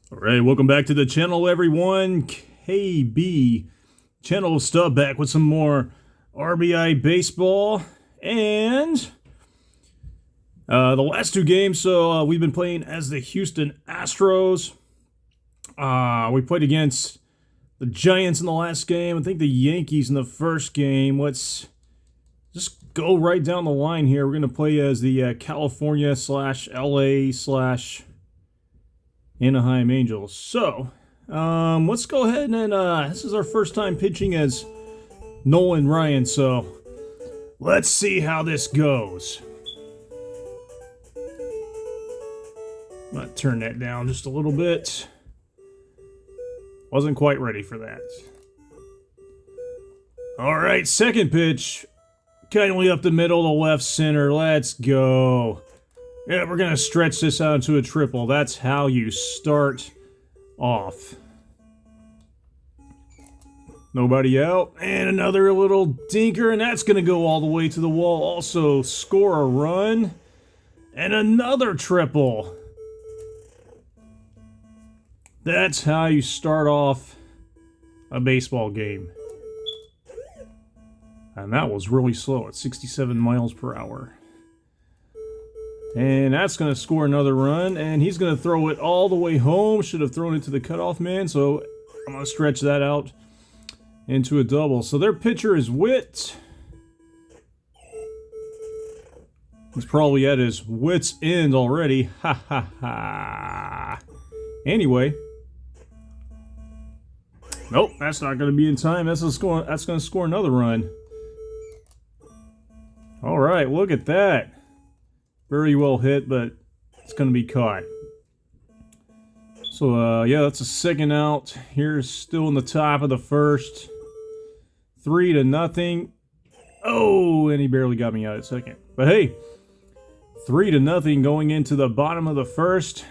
All right, welcome back to the channel, everyone. KB channel stuff back with some more RBI Baseball. And the last two games, so we've been playing as the Houston Astros. We played against the Giants in the last game. I think the Yankees in the first game. Let's just go right down the line here. We're going to play as the California / LA / Anaheim Angels. So, let's go ahead and, this is our first time pitching as Nolan Ryan, so let's see how this goes. I'm gonna turn that down just a little bit. Wasn't quite ready for that. Alright, second pitch. Kindly up the middle to left center. Let's go. Yeah, we're going to stretch this out into a triple. That's how you start off. Nobody out. And another little dinker, and that's going to go all the way to the wall. Also score a run. And another triple. That's how you start off a baseball game. And that was really slow at 67 miles per hour. And that's going to score another run, and he's going to throw it all the way home. Should have thrown it to the cutoff man, so I'm going to stretch that out into a double. So their pitcher is Witt. He's probably at his wit's end already. Ha ha ha. Anyway. Nope, that's not going to be in time. That's going to score another run. All right, look at that. Very well hit, but it's going to be caught. So, yeah, that's a second out. Here's still in the top of the first. 3-0. Oh, and he barely got me out at second. But hey, 3-0 going into the bottom of the first.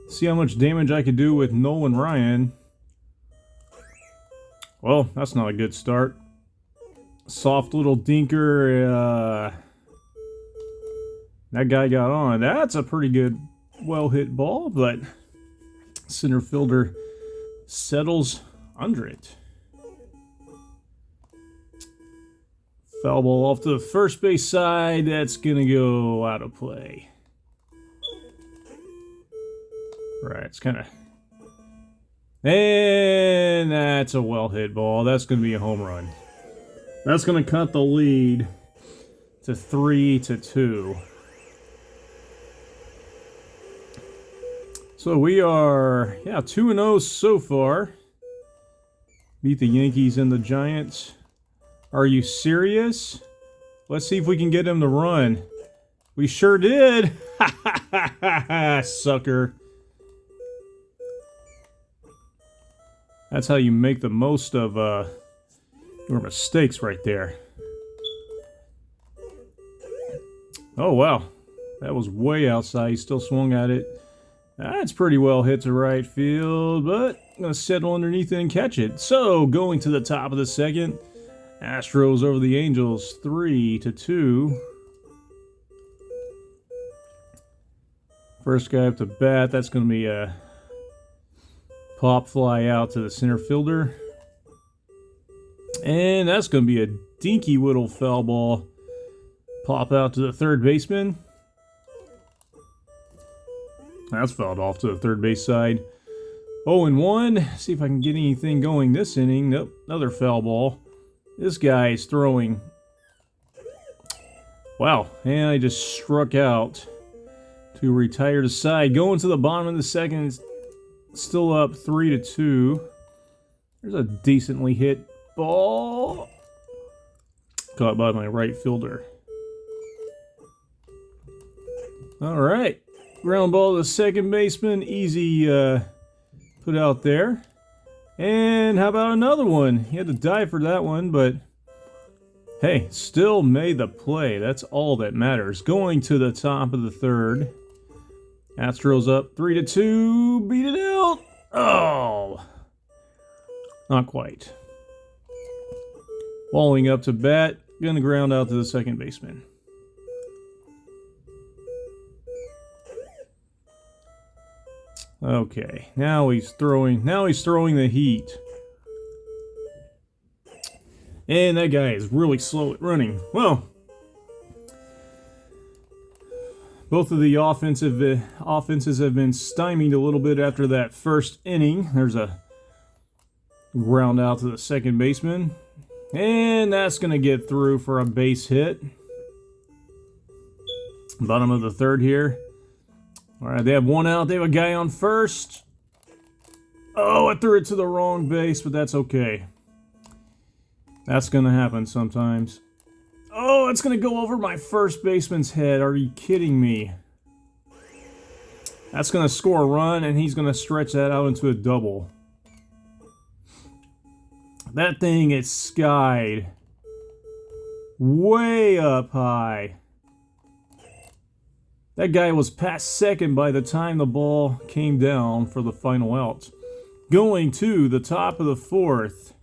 See how much damage I could do with Nolan Ryan. Well, that's not a good start. Soft little dinker. That guy got on. That's a pretty good, well-hit ball, but center fielder settles under it. Foul ball off to the first base side. That's going to go out of play. Right, it's kind of... And that's a well-hit ball. That's going to be a home run. That's going to cut the lead to 3-2. So we are, 2-0 so far. Beat the Yankees and the Giants. Are you serious? Let's see if we can get him to run. We sure did. Ha ha ha ha ha, sucker. That's how you make the most of your mistakes right there. Oh, wow. That was way outside. He still swung at it. That's pretty well hit to right field, but I'm going to settle underneath it and catch it. So, going to the top of the second, Astros over the Angels, 3-2. First guy up to bat, that's going to be a pop fly out to the center fielder. And that's going to be a dinky little foul ball. Pop out to the third baseman. That's fouled off to the third base side. 0-1. See if I can get anything going this inning. Nope, another foul ball. This guy is throwing. Wow, and I just struck out to retire to side. Going to the bottom of the second. Still up 3-2. There's a decently hit ball. Caught by my right fielder. All right. Ground ball to the second baseman. Easy put out there. And how about another one? He had to dive for that one, but hey, still made the play. That's all that matters. Going to the top of the third. Astros up 3-2. Beat it out. Oh, not quite. Falling up to bat. Going to ground out to the second baseman. Okay, now he's throwing the heat. And that guy is really slow at running. Well, both of the offenses have been stymied a little bit after that first inning. There's a ground out to the second baseman. And that's going to get through for a base hit. Bottom of the third here. All right, they have one out. They have a guy on first. Oh, I threw it to the wrong base, but that's okay. That's going to happen sometimes. Oh, it's going to go over my first baseman's head. Are you kidding me? That's going to score a run, and he's going to stretch that out into a double. That thing is skied way up high. That guy was past second by the time the ball came down for the final out. Going to the top of the fourth.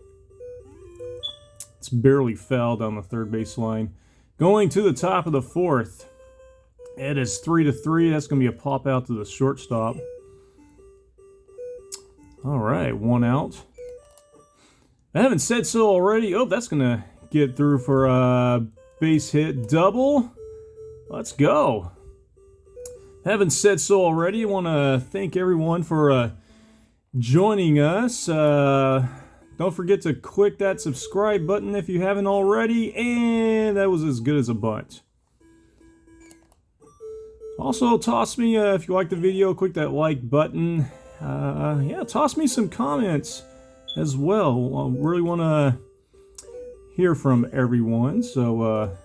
It's barely foul down the third base line. Going to the top of the fourth. It is 3-3. That's going to be a pop out to the shortstop. All right, one out. I haven't said so already. Oh, that's going to get through for a base hit double. Let's go. Haven't said so already. I want to thank everyone for joining us. Don't forget to click that subscribe button if you haven't already. And that was as good as a bunt. Also, toss me, if you like the video, click that like button. Yeah, toss me some comments as well. I really want to hear from everyone. So,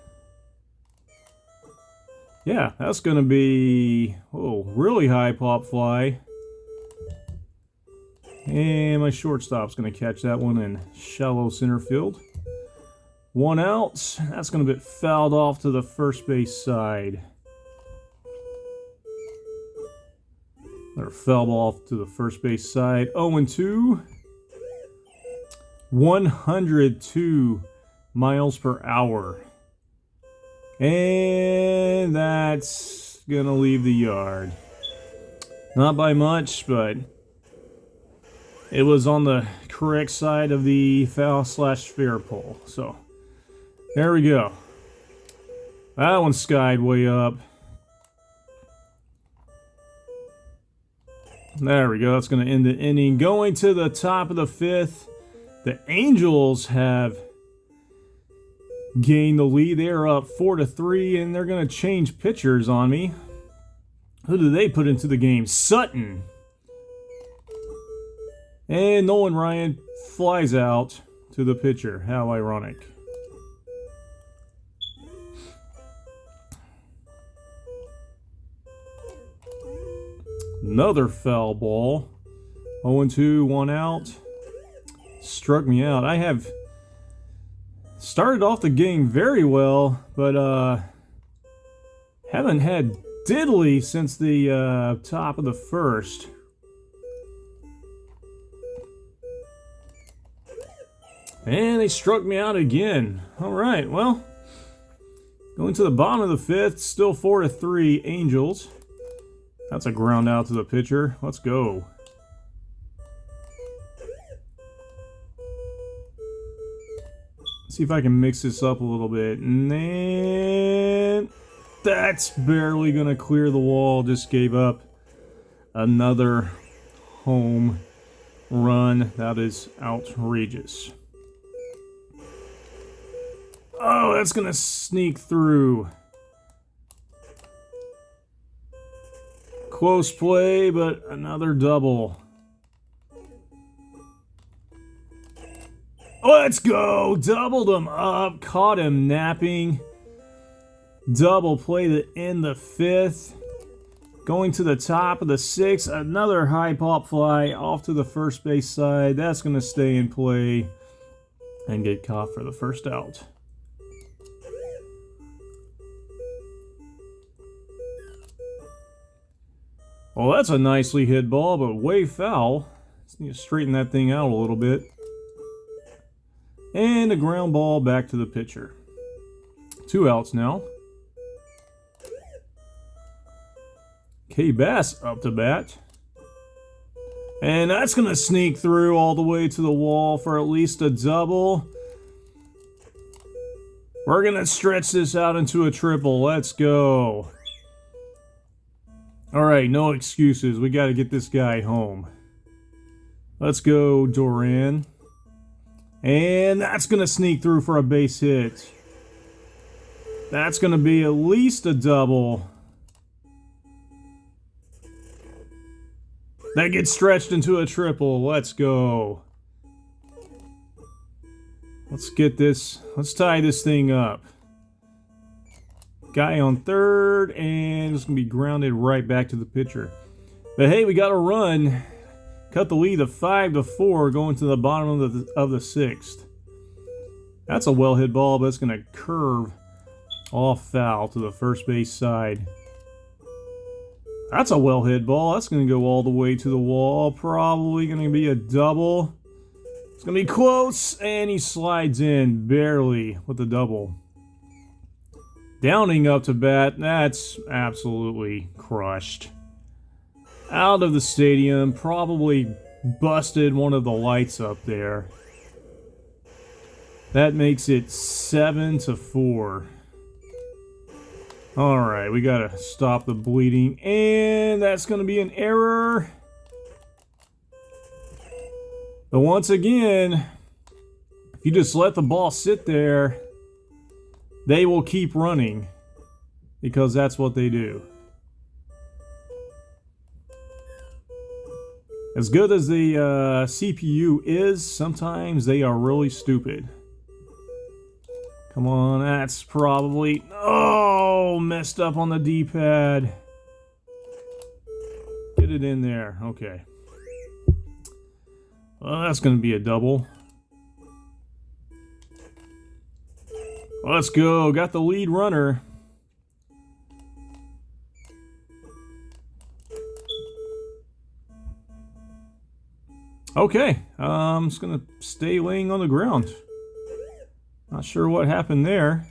yeah, that's going to be, really high pop fly. And my shortstop's going to catch that one in shallow center field. One out. That's going to get fouled off to the first base side. Or foul ball off to the first base side. 0-2. 102 miles per hour. And that's going to leave the yard. Not by much, but it was on the correct side of the foul/fair pole. So, there we go. That one skied way up. There we go. That's going to end the inning. Going to the top of the fifth, the Angels have gained the lead. They are up 4-3, and they're going to change pitchers on me. Who do they put into the game? Sutton. And Nolan Ryan flies out to the pitcher. How ironic. Another foul ball. 0-2, one out. Struck me out. I have started off the game very well, but haven't had diddly since the top of the first. And they struck me out again. All right, well, going to the bottom of the fifth, still 4-3 Angels. That's a ground out to the pitcher. Let's go. See if I can mix this up a little bit. And then that's barely going to clear the wall. Just gave up another home run. That is outrageous. Oh, that's going to sneak through. Close play, but another double. Let's go! Doubled him up, caught him napping. Double play to end the fifth. Going to the top of the sixth, another high pop fly off to the first base side. That's going to stay in play and get caught for the first out. Well, that's a nicely hit ball, but way foul. Just need to straighten that thing out a little bit. And a ground ball back to the pitcher. 2 outs now. K. Bass up to bat. And that's going to sneak through all the way to the wall for at least a double. We're going to stretch this out into a triple. Let's go. All right, no excuses. We got to get this guy home. Let's go, Duran. And that's going to sneak through for a base hit. That's going to be at least a double. That gets stretched into a triple. Let's go. Let's get this. Let's tie this thing up. Guy on third, and it's going to be grounded right back to the pitcher. But hey, we got a run. Cut the lead of 5-4 going to the bottom of the sixth. That's a well hit ball, but it's going to curve off foul to the first base side. That's a well hit ball. That's going to go all the way to the wall. Probably going to be a double. It's going to be close, and he slides in barely with the double. Downing up to bat. That's absolutely crushed. Out of the stadium. Probably busted one of the lights up there. That makes it 7-4. Alright, we gotta stop the bleeding. And that's gonna be an error. But once again, if you just let the ball sit there, they will keep running. Because that's what they do. As good as the CPU is, sometimes they are really stupid. Come on, that's probably... Oh, messed up on the D-pad. Get it in there. Okay. Well, that's going to be a double. Let's go. Got the lead runner. Okay. I'm just going to stay laying on the ground. Not sure what happened there.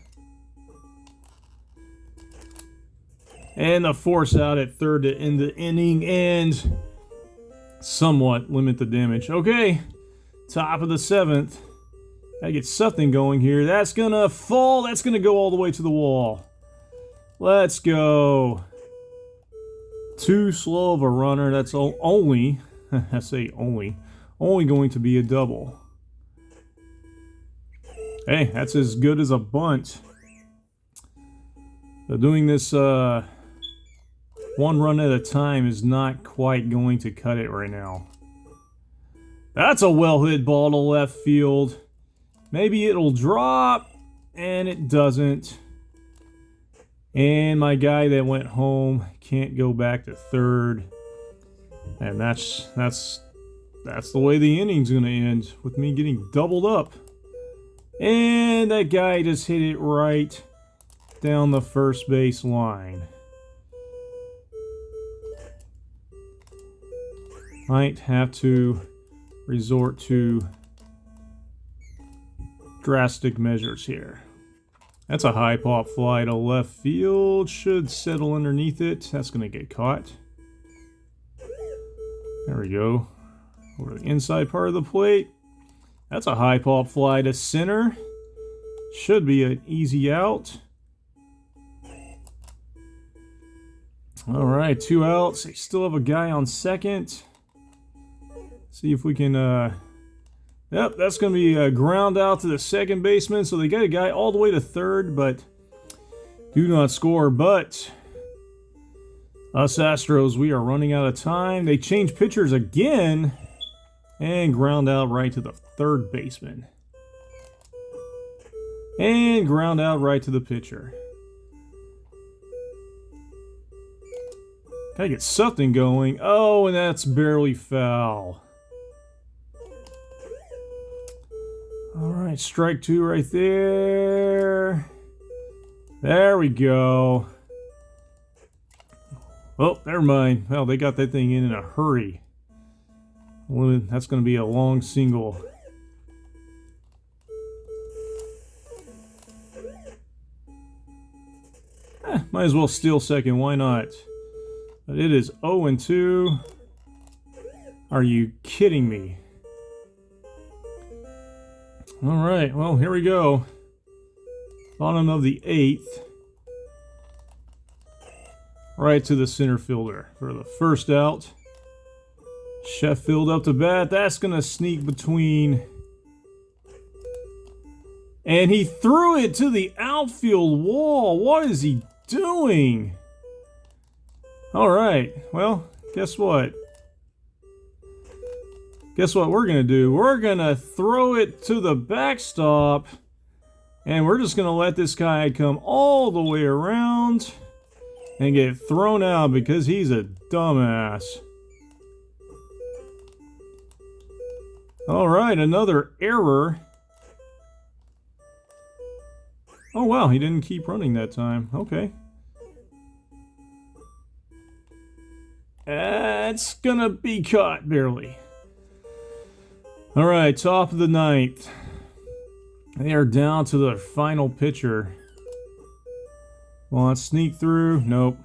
And the force out at third to end the inning and somewhat limit the damage. Okay, top of the seventh. Gotta get something going here. That's gonna fall. That's gonna go all the way to the wall. Let's go. Too slow of a runner. That's only, I say only going to be a double. Hey, that's as good as a bunt. So doing this one run at a time is not quite going to cut it right now. That's a well-hit ball to left field. Maybe it'll drop, and it doesn't. And my guy that went home can't go back to third. And that's the way the inning's going to end, with me getting doubled up. And that guy just hit it right down the first base line. Might have to resort to drastic measures here. That's a high pop fly to left field. Should settle underneath it. That's going to get caught. There we go. Over the inside part of the plate. That's a high pop fly to center. Should be an easy out. All right, 2 outs. They still have a guy on second. See if we can... Yep, that's going to be a ground out to the second baseman. So they got a guy all the way to third, but do not score. But us Astros, we are running out of time. They change pitchers again. And ground out right to the third baseman. And ground out right to the pitcher. Gotta get something going. Oh, and that's barely foul. Alright, strike two right there. There we go. Oh, never mind. Well, they got that thing in a hurry. That's going to be a long single. Might as well steal second. Why not? But it is 0-2. Are you kidding me? All right, well, here we go. Bottom of the 8th. Right to the center fielder for the first out. Sheffield up to bat. That's going to sneak between. And he threw it to the outfield wall. What is he doing? All right, well, guess what? Guess what we're going to do? We're going to throw it to the backstop. And we're just going to let this guy come all the way around and get thrown out because he's a dumbass. All right, another error. Oh, wow, he didn't keep running that time. Okay. It's gonna be caught, barely. All right, top of the 9th. They are down to the final pitcher. Well, let's sneak through. Nope.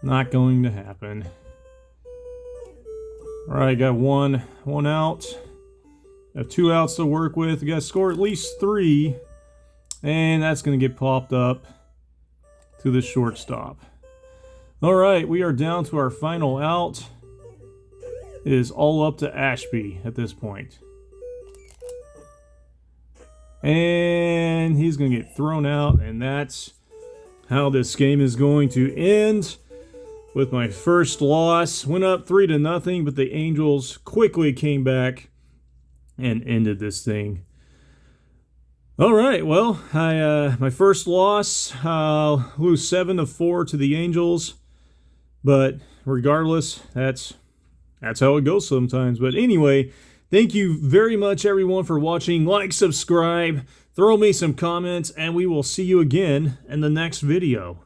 Not going to happen. All right, got one out. Have 2 outs to work with. We got to score at least 3. And that's going to get popped up to the shortstop. All right, we are down to our final out. It is all up to Ashby at this point. And he's going to get thrown out, and that's how this game is going to end. With my first loss, went up 3-0, but the Angels quickly came back and ended this thing. All right, well, my first loss, lose 7-4 to the Angels, but regardless, that's how it goes sometimes. But anyway, thank you very much, everyone, for watching. Like, subscribe, throw me some comments, and we will see you again in the next video.